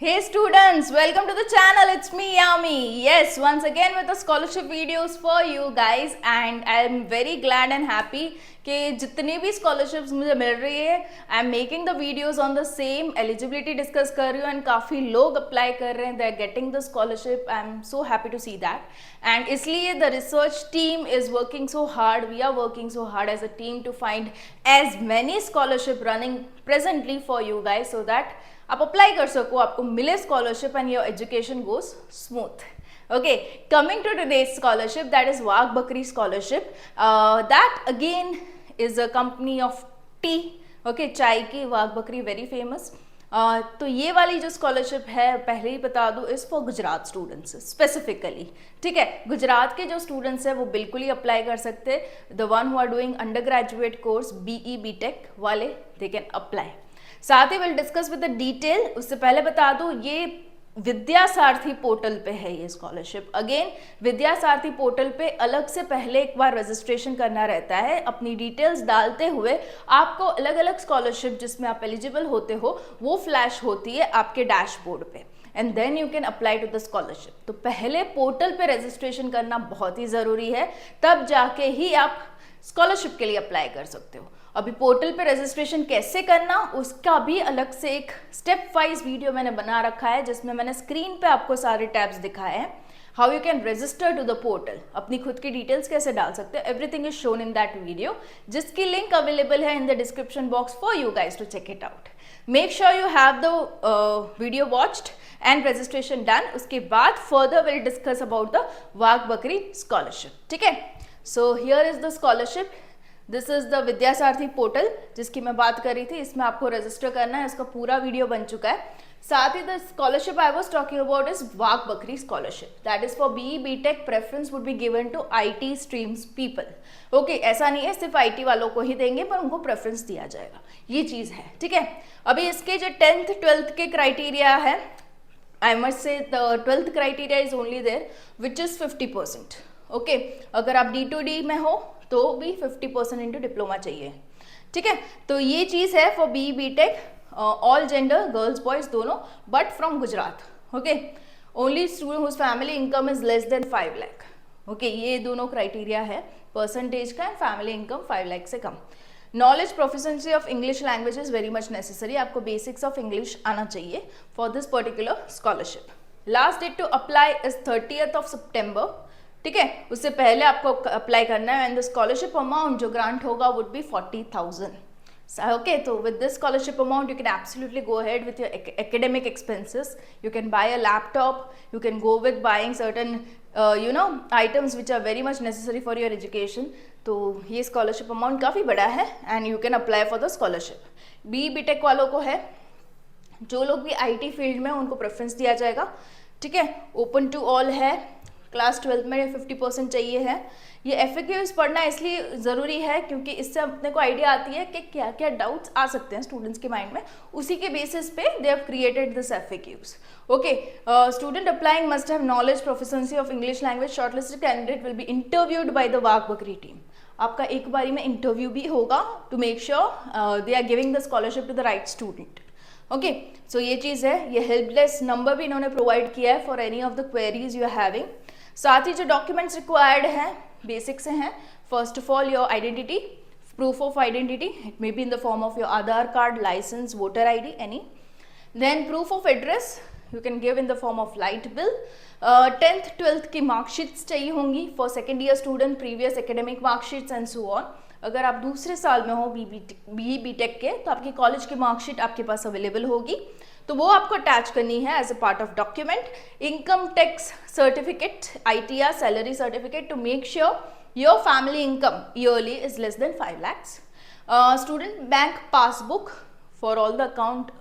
Hey students, welcome to the channel. It's me Yami. Yes, once again with the scholarship videos for you guys and I am very glad and happy कि जितनी भी scholarships मुझे मिल रही है I am making the videos on the same eligibility discuss कर रही हूँ and काफ़ी लोग अप्लाई कर रहे हैं they are getting the scholarship I am so happy to see that and इसलिए the research team is working so hard we are working so hard as a team to find as many scholarship running presently for you guys so that आप apply कर सको, आपको मिले scholarship and your education goes smooth. Okay, coming to today's scholarship, that is Wagh Bakri scholarship. That again is a company of tea. Okay, चाय की वाघ बकरी very famous. तो ये वाली जो स्कॉलरशिप है पहले ही बता दूँ इस फॉर गुजरात स्टूडेंट्स स्पेसिफिकली. ठीक है, गुजरात के जो स्टूडेंट्स हैं वो बिल्कुल ही अप्लाई कर सकते हैं. The one who are doing undergraduate course BE BTech वाले दे कैन अप्लाई. साथ ही will discuss with the detail. उससे पहले बता दूं ये विद्यासारथी पोर्टल पे है ये स्कॉलरशिप. अगेन विद्यासारथी पोर्टल पे अलग से पहले एक बार रजिस्ट्रेशन करना रहता है. अपनी डिटेल्स डालते हुए आपको अलग अलग स्कॉलरशिप जिसमें आप एलिजिबल होते हो वो फ्लैश होती है आपके डैशबोर्ड पे and then you can apply to the scholarship. तो पहले पोर्टल पे रजिस्ट्रेशन करना बहुत ही ज़रूरी है, तब जाके ही आप स्कॉलरशिप के लिए अप्लाई कर सकते हो. अभी पोर्टल पे रजिस्ट्रेशन कैसे करना उसका भी अलग से एक स्टेप वाइज वीडियो मैंने बना रखा है जिसमें मैंने स्क्रीन पे आपको सारे टैब्स दिखाए हैं. How you can register to the portal, अपनी खुद की डिटेल्स कैसे डाल सकते हो, everything is shown in that video जिसकी लिंक अवेलेबल है in the description box for you guys to check it out. Make sure you have the video watched and registration done. उसके बाद further will discuss about the Wagh Bakri scholarship. ठीक है, so here is the scholarship. This is the विद्यासारथी portal जिसकी मैं बात कर रही थी. इसमें आपको रजिस्टर करना है, इसका पूरा वीडियो बन चुका है. साथ ही the scholarship I was talking about is Wagh Bakri scholarship. That is for BE BTech. Preference would be given to IT streams people. Okay, ऐसा नहीं है सिर्फ IT वालों को ही देंगे पर उनको प्रेफरेंस दिया जाएगा, ये चीज़ है. ठीक है, अभी इसके जो 10th 12th के क्राइटेरिया है I must say the 12th criteria is only there which is 50%. Okay, अगर आप D2D में हो तो भी 50% इंटू डिप्लोमा चाहिए. ठीक है, तो ये चीज़ है for BE BTech all gender girls boys दोनों but from Gujarat. Okay, only student whose family income is less than 5 lakh. Okay, ये दोनों क्राइटेरिया है परसेंटेज का एंड फैमिली इनकम 5 लाख से कम. Knowledge proficiency of English language is very much necessary. आपको basics of English आना चाहिए for this particular scholarship. Last date to apply is 30th September. ठीक है, उससे पहले आपको अप्लाई करना है एंड द स्कॉलरशिप अमाउंट जो ग्रांट होगा वुड बी 40,000. ओके, तो with this scholarship amount you can absolutely go ahead with your academic expenses. You can buy a laptop, you can go with buying certain items which are very much necessary for your education. तो ये scholarship amount काफ़ी बड़ा है and you can apply for the scholarship. BE BTech वालों को है, जो लोग भी IT फील्ड में उनको प्रेफरेंस दिया जाएगा. ठीक है, ओपन टू ऑल है. क्लास 12 में 50% चाहिए है. ये FAQs पढ़ना इसलिए ज़रूरी है क्योंकि इससे अपने को आइडिया आती है कि क्या क्या डाउट्स आ सकते हैं स्टूडेंट्स के माइंड में. उसी के बेसिस पे they have created this FAQs. Okay, student applying must have knowledge proficiency of English language. Shortlisted candidate will be interviewed by the Wagh Bakri team. आपका एक बारी में इंटरव्यू भी होगा to make sure they are giving the scholarship to the right student. Okay, so ये चीज़ है. ये हेल्पलेस नंबर भी इन्होंने प्रोवाइड किया है for any of the queries you are having. साथ ही जो डॉक्यूमेंट्स रिक्वायर्ड हैं बेसिक से हैं. First of all your identity, proof of identity. It may be in the form of your Aadhaar card, licence, voter ID, any. Then proof of address you can give in the form of light bill. 10th 12th की marksheets चाहिए होंगी for second year student, previous academic marksheets and so on. अगर आप दूसरे साल में हो BE BTech के तो आपकी कॉलेज की मार्कशीट आपके पास अवेलेबल होगी, तो वो आपको अटैच करनी है as a part of document. Income tax certificate, ITR salary certificate to make sure your family income yearly is less than 5 lakhs. Student bank passbook for all the account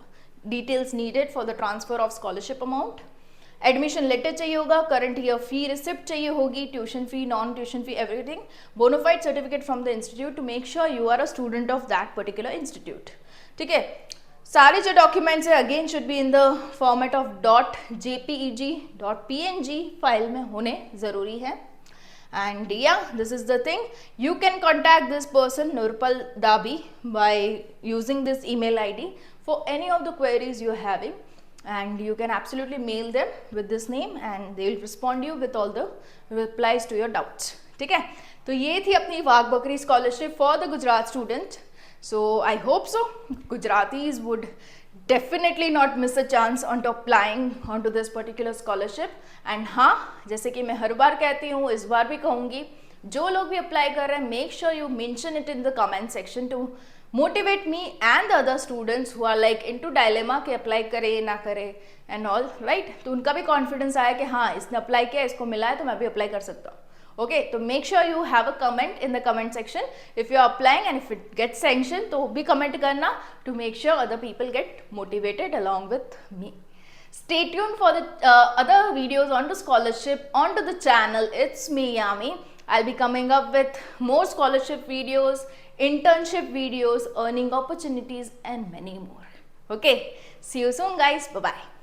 details needed for the transfer of scholarship amount. Admission letter चाहिए होगा, current year fee receipt चाहिए होगी, tuition fee, non tuition fee, everything. Bonafide certificate from the institute to make sure you are a student of that particular institute. ठीक है, सारे जो documents है again should be in the format of .jpeg .png file में होने ज़रूरी है. And या this is the thing. You can contact this person Nurpal Dabi by using this email ID for any of the queries you are having. and you can absolutely mail them with this name and they will respond you with all the replies to your doubts. ठीक है, तो ये थी अपनी वाघ Bakri scholarship for the Gujarat student. So I hope so Gujaratis would definitely not miss a chance on to applying onto this particular scholarship. And हाँ, जैसे कि मैं हर बार कहती हूँ, इस बार भी कहूँगी, जो लोग भी अप्लाई कर रहे हैं, make sure you mention it in the comment section to motivate me and the other students who are like into dilemma कि अप्लाई करे ना करे एंड ऑल, राइट. तो उनका भी कॉन्फिडेंस आया कि हाँ, इसने अप्लाई किया, इसको मिला है, तो मैं भी अप्लाई कर सकता हूँ. Okay, so make sure you have a comment in the comment section if you are applying, and if it gets sanctioned, तो भी comment करना to make sure other people get motivated along with me. Stay tuned for the other videos on the scholarship onto the channel. It's me, Yami. I'll be coming up with more scholarship videos, internship videos, earning opportunities, and many more. Okay, see you soon, guys. Bye bye.